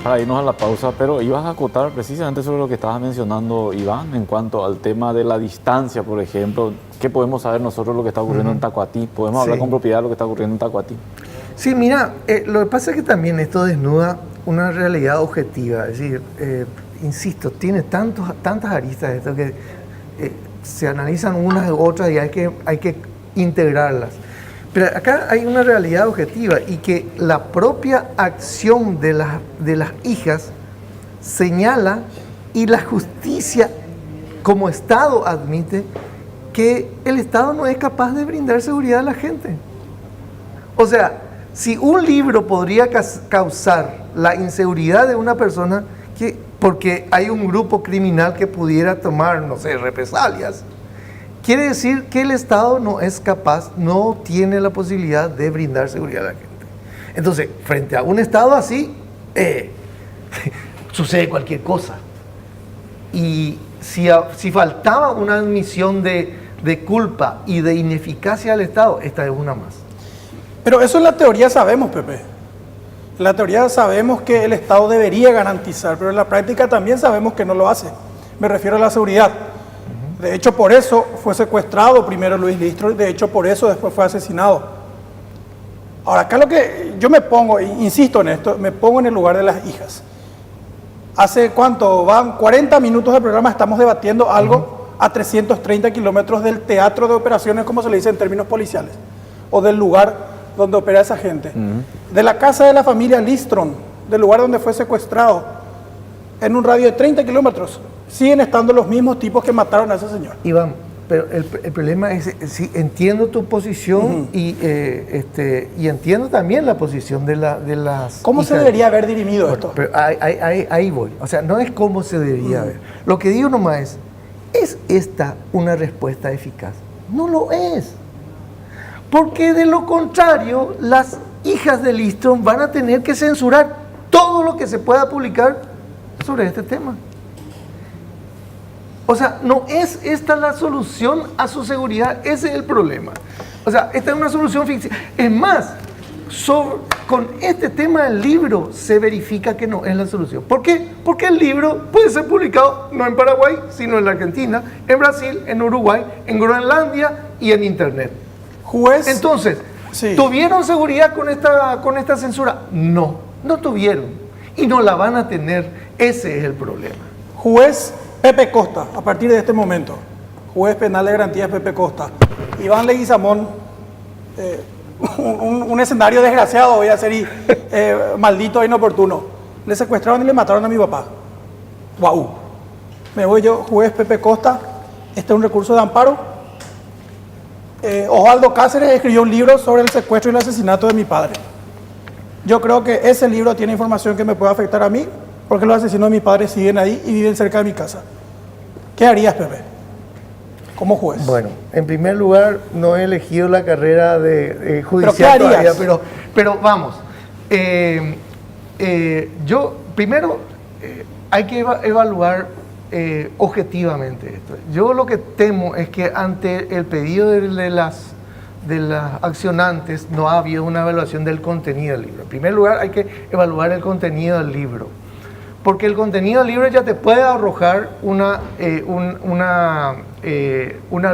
para irnos a la pausa, pero ibas a acotar precisamente sobre lo que estabas mencionando, Iván, en cuanto al tema de la distancia, por ejemplo. ¿Qué podemos saber nosotros de lo que está ocurriendo en Tacuatí? ¿Podemos hablar con propiedad de lo que está ocurriendo en Tacuatí? Sí, mira, lo que pasa es que también esto desnuda una realidad objetiva. Es decir, insisto, tiene tantas aristas esto que se analizan unas y otras y hay que integrarlas. Pero acá hay una realidad objetiva y que la propia acción de las hijas señala y la justicia como Estado admite que el Estado no es capaz de brindar seguridad a la gente. O sea, si un libro podría causar la inseguridad de una persona porque hay un grupo criminal que pudiera tomar, no sé, represalias, quiere decir que el Estado no es capaz, no tiene la posibilidad de brindar seguridad a la gente. Entonces, frente a un Estado así, sucede cualquier cosa. Y si faltaba una admisión de culpa y de ineficacia del Estado, esta es una más. Pero eso en la teoría sabemos, Pepe. En la teoría sabemos que el Estado debería garantizar, pero en la práctica también sabemos que no lo hace. Me refiero a la seguridad. De hecho, por eso fue secuestrado primero Luis Listro y de hecho por eso después fue asesinado. Ahora, acá lo que yo me pongo, insisto en esto, me pongo en el lugar de las hijas. ¿Hace cuánto? Van 40 minutos de programa, estamos debatiendo algo a 330 kilómetros del teatro de operaciones, como se le dice en términos policiales, o del lugar donde opera esa gente. De la casa de la familia Listron, del lugar donde fue secuestrado, en un radio de 30 kilómetros, siguen estando los mismos tipos que mataron a ese señor. Iván, pero el problema es, sí, entiendo tu posición y entiendo también la posición de las... ¿Cómo se debería haber dirimido esto? Pero ahí voy. O sea, no es cómo se debería haber. Lo que digo nomás ¿es esta una respuesta eficaz? No lo es. Porque de lo contrario, las hijas de Listron van a tener que censurar todo lo que se pueda publicar sobre este tema. O sea, no es esta la solución a su seguridad, ese es el problema. O sea, esta es una solución ficticia. Es más, con este tema del libro se verifica que no es la solución. ¿Por qué? Porque el libro puede ser publicado no en Paraguay, sino en la Argentina, en Brasil, en Uruguay, en Groenlandia y en Internet. Entonces, sí. ¿Tuvieron seguridad con esta censura? No, no tuvieron. Y no la van a tener. Ese es el problema. Juez Pepe Costa, a partir de este momento, juez penal de garantías Pepe Costa, Iván Leguizamón, un escenario desgraciado, voy a decir, maldito e inoportuno. Le secuestraron y le mataron a mi papá. ¡Guau! Me voy yo, juez Pepe Costa, este es un recurso de amparo. Osvaldo Cáceres escribió un libro sobre el secuestro y el asesinato de mi padre. Yo creo que ese libro tiene información que me puede afectar a mí, porque los asesinos de mi padre siguen ahí y viven cerca de mi casa. ¿Qué harías, Pepe, como juez? Bueno, en primer lugar, no he elegido la carrera de judicial. ¿Pero qué harías? Pero vamos, yo primero hay que evaluar objetivamente esto. Yo lo que temo es que ante el pedido de las accionantes no ha habido una evaluación del contenido del libro. En primer lugar, hay que evaluar el contenido del libro, porque el contenido del libro ya te puede arrojar una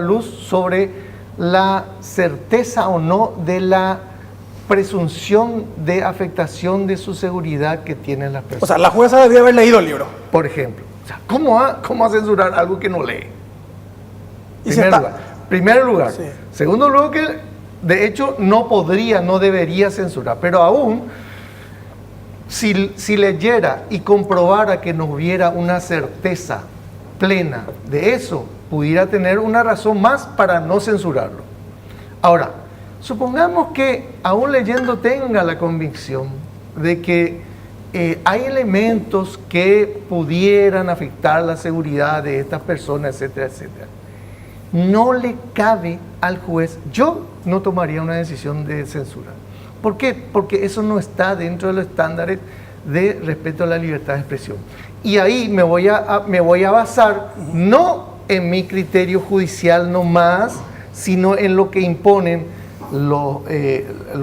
luz sobre la certeza o no de la presunción de afectación de su seguridad que tienen las personas. O sea, la jueza debió haber leído el libro. Por ejemplo. O sea, ¿cómo va a censurar algo que no lee? Primer lugar. Sí. Segundo lugar, que de hecho no debería censurar, pero aún si leyera y comprobara que no hubiera una certeza plena de eso, pudiera tener una razón más para no censurarlo. Ahora, supongamos que aún leyendo tenga la convicción de que hay elementos que pudieran afectar la seguridad de estas personas, etcétera, etcétera. No le cabe al juez, yo no tomaría una decisión de censura. ¿Por qué? Porque eso no está dentro de los estándares de respeto a la libertad de expresión. Y ahí me voy a basar no en mi criterio judicial nomás, sino en lo que imponen los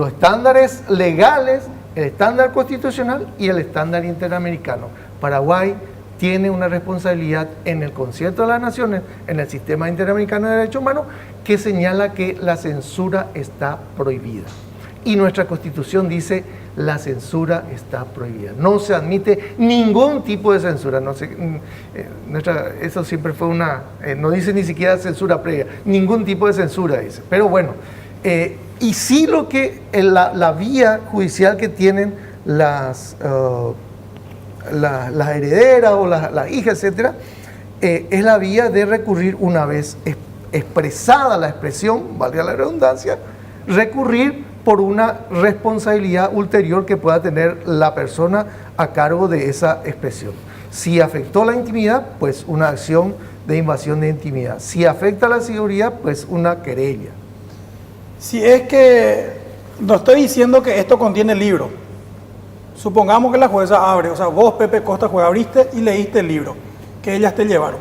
estándares legales el estándar constitucional y el estándar interamericano. Paraguay tiene una responsabilidad en el Concierto de las Naciones, en el Sistema Interamericano de Derechos Humanos, que señala que la censura está prohibida. Y nuestra Constitución dice, la censura está prohibida. No se admite ningún tipo de censura. No se, eso siempre fue no dice ni siquiera censura previa, ningún tipo de censura dice. Pero bueno, y sí lo que la vía judicial que tienen las herederas o las hijas, etcétera, es la vía de recurrir una vez expresada la expresión, valga la redundancia, recurrir por una responsabilidad ulterior que pueda tener la persona a cargo de esa expresión. Si afectó la intimidad, pues una acción de invasión de intimidad. Si afecta la seguridad, pues una querella. Si es que no estoy diciendo que esto contiene el libro. Supongamos que la jueza abre, o sea, vos, Pepe Costa, juez, abriste y leíste el libro que ellas te llevaron.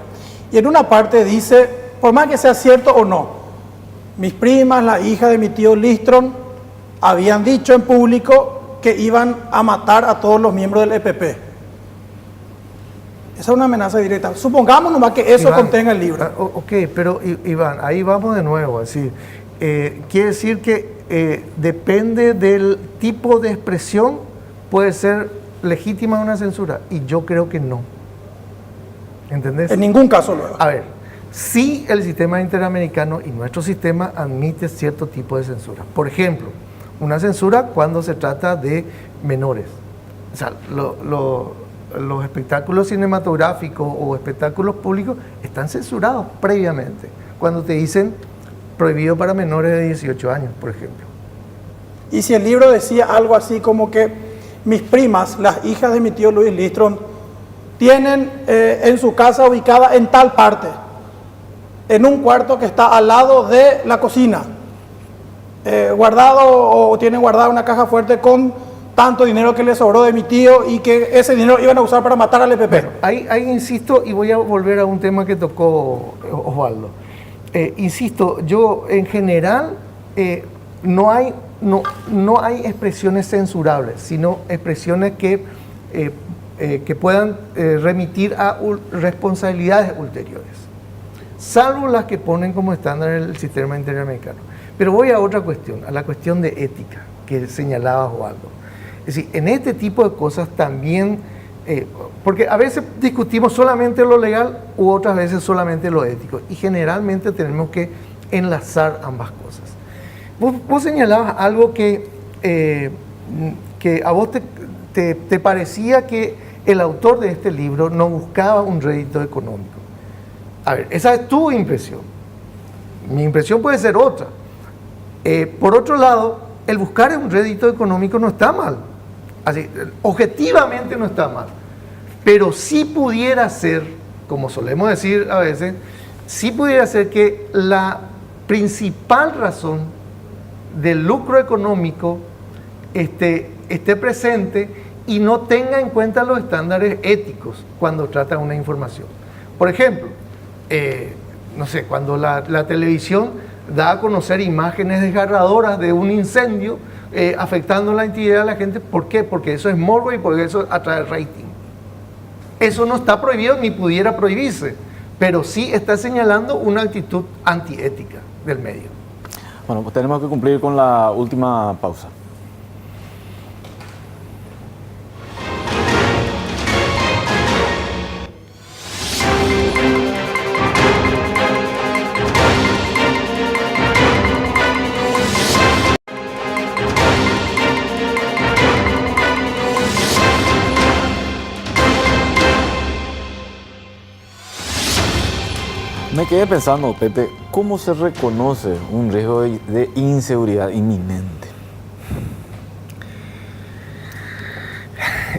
Y en una parte dice, por más que sea cierto o no, mis primas, la hija de mi tío Listron, habían dicho en público que iban a matar a todos los miembros del EPP. Esa es una amenaza directa. Supongamos nomás que eso Iván, contenga el libro. Ok, pero Iván, ahí vamos de nuevo. Así, quiere decir que depende del tipo de expresión, puede ser legítima una censura. Y yo creo que no. ¿Entendés? En ningún caso lo es. A ver, sí el sistema interamericano y nuestro sistema admite cierto tipo de censura. Por ejemplo, una censura cuando se trata de menores. O sea, los espectáculos cinematográficos o espectáculos públicos están censurados previamente. Cuando te dicen prohibido para menores de 18 años, por ejemplo. Y si el libro decía algo así como que mis primas, las hijas de mi tío Luis Listron, tienen en su casa ubicada en tal parte, en un cuarto que está al lado de la cocina, guardado o tienen guardada una caja fuerte con tanto dinero que le sobró de mi tío y que ese dinero iban a usar para matar al EPP. Bueno, ahí insisto y voy a volver a un tema que tocó Osvaldo. Insisto, yo en general no hay expresiones censurables, sino expresiones que puedan remitir a responsabilidades ulteriores, salvo las que ponen como estándar el sistema interamericano. Pero voy a otra cuestión, a la cuestión de ética que señalaba Osvaldo. Es decir, en este tipo de cosas también, porque a veces discutimos solamente lo legal u otras veces solamente lo ético, y generalmente tenemos que enlazar ambas cosas. Vos señalabas algo que a vos te parecía que el autor de este libro no buscaba un rédito económico. A ver, esa es tu impresión. Mi impresión puede ser otra. Por otro lado, el buscar un rédito económico no está mal. Así, objetivamente no está mal. Pero sí pudiera ser, como solemos decir a veces, sí pudiera ser que la principal razón del lucro económico esté presente y no tenga en cuenta los estándares éticos cuando trata una información. Por ejemplo, no sé, cuando la televisión da a conocer imágenes desgarradoras de un incendio afectando la integridad de la gente. ¿Por qué? Porque eso es morbo y porque eso atrae rating. Eso no está prohibido ni pudiera prohibirse, pero sí está señalando una actitud antiética del medio. Bueno, pues tenemos que cumplir con la última pausa. Me quedé pensando, Pepe, ¿cómo se reconoce un riesgo de inseguridad inminente?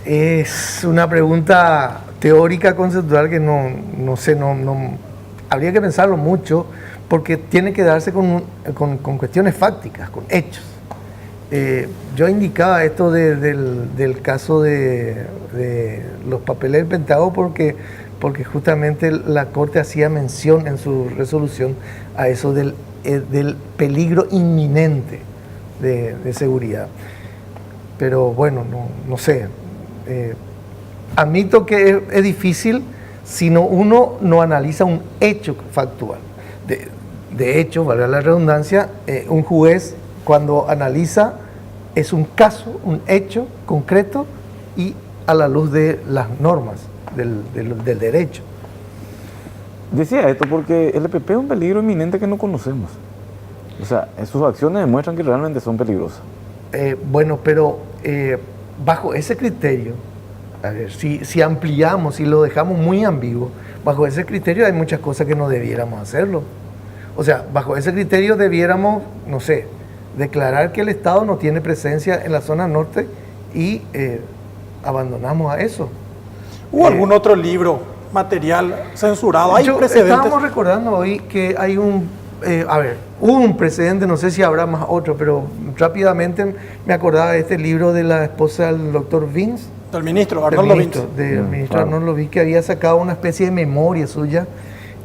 Es una pregunta teórica, conceptual, que no sé, habría que pensarlo mucho, porque tiene que darse con cuestiones fácticas, con hechos. Yo indicaba esto del caso de los papeles del Pentágono porque justamente la Corte hacía mención en su resolución a eso del peligro inminente de seguridad. pero bueno, no sé. Admito que es difícil si uno no analiza un hecho factual. De hecho, valga la redundancia, un juez cuando analiza es un caso, un hecho concreto y a la luz de las normas del derecho. Decía esto porque el EPP es un peligro inminente que no conocemos. O sea, sus acciones demuestran que realmente son peligrosas. Bueno, pero bajo ese criterio, a ver, si ampliamos y lo dejamos muy ambiguo, bajo ese criterio hay muchas cosas que no debiéramos hacerlo. O sea, bajo ese criterio debiéramos, no sé, declarar que el Estado no tiene presencia en la zona norte y abandonamos a eso. ¿Hubo algún otro libro, material censurado? ¿Hay precedentes? Estábamos recordando hoy que hay hubo un precedente, no sé si habrá más otro, pero rápidamente me acordaba de este libro de la esposa del doctor Vince. Del ministro Arnoldo Vince. Del ministro Arnoldo Vince, que había sacado una especie de memoria suya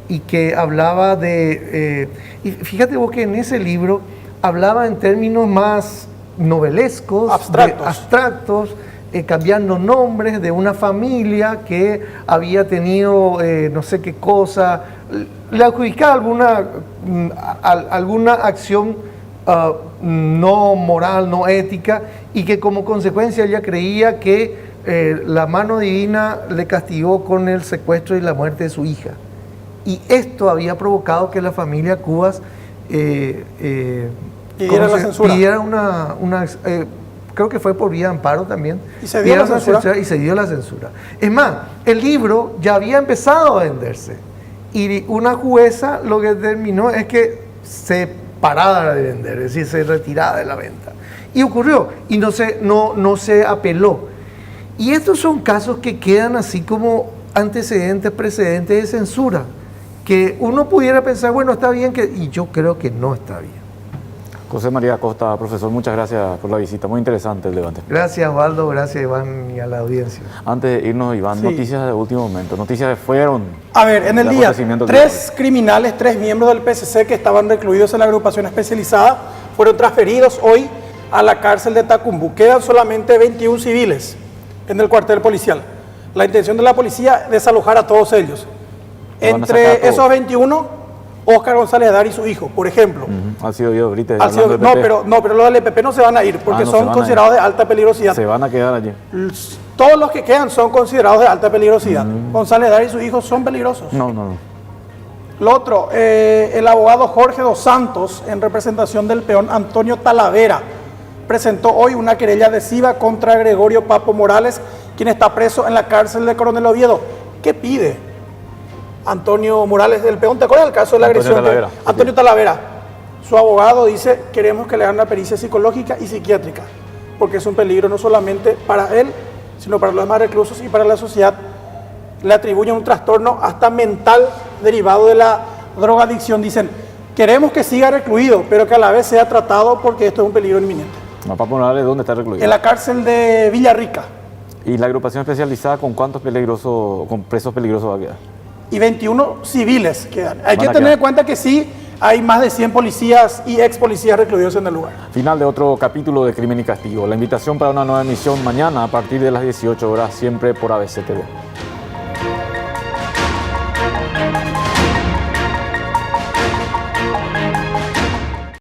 y que hablaba de... y fíjate vos que en ese libro hablaba en términos más novelescos, abstractos, cambiando nombres de una familia que había tenido no sé qué cosa, le adjudicaba alguna acción no moral, no ética, y que como consecuencia ella creía que la mano divina le castigó con el secuestro y la muerte de su hija. Y esto había provocado que la familia Cubas pidiera la censura. Creo que fue por vía de amparo también. ¿Y se dio la censura? Y se dio la censura. Es más, el libro ya había empezado a venderse. Y una jueza lo que determinó es que se parara de vender, es decir, se retirara de la venta. Y ocurrió, y no se apeló. Y estos son casos que quedan así como antecedentes, precedentes de censura, que uno pudiera pensar, bueno, está bien, y yo creo que no está bien. José María Acosta, profesor, muchas gracias por la visita, muy interesante el debate. Gracias, Waldo, gracias, Iván, y a la audiencia. Antes de irnos, Iván, noticias de último momento, noticias que fueron... A ver, en el día, 3 criminales, 3 miembros del PSC que estaban recluidos en la agrupación especializada, fueron transferidos hoy a la cárcel de Tacumbú. Quedan solamente 21 civiles en el cuartel policial. La intención de la policía es desalojar a todos ellos. Entre esos 21... Óscar González Dar y su hijo, por ejemplo. Ha sido yo ahorita. No, pero los del EPP no se van a ir porque son considerados de alta peligrosidad. Se van a quedar allí. Todos los que quedan son considerados de alta peligrosidad. González Dar y su hijo son peligrosos. No. Lo otro, el abogado Jorge Dos Santos, en representación del peón Antonio Talavera, presentó hoy una querella adhesiva contra Gregorio Papo Morales, quien está preso en la cárcel de Coronel Oviedo. ¿Qué pide Antonio Morales del peón? ¿Te acuerdas del caso de la agresión? Antonio Talavera. Su abogado dice, queremos que le hagan una pericia psicológica y psiquiátrica, porque es un peligro no solamente para él, sino para los demás reclusos y para la sociedad. Le atribuyen un trastorno hasta mental derivado de la drogadicción. Dicen, queremos que siga recluido, pero que a la vez sea tratado porque esto es un peligro inminente. Papo Morales, ¿dónde está recluido? En la cárcel de Villarrica. ¿Y la agrupación especializada con cuántos presos peligrosos va a quedar? Y 21 civiles quedan. Hay que tener en cuenta que sí, hay más de 100 policías y ex policías recluidos en el lugar. Final de otro capítulo de Crimen y Castigo. La invitación para una nueva emisión mañana a partir de las 18 horas, siempre por ABC TV.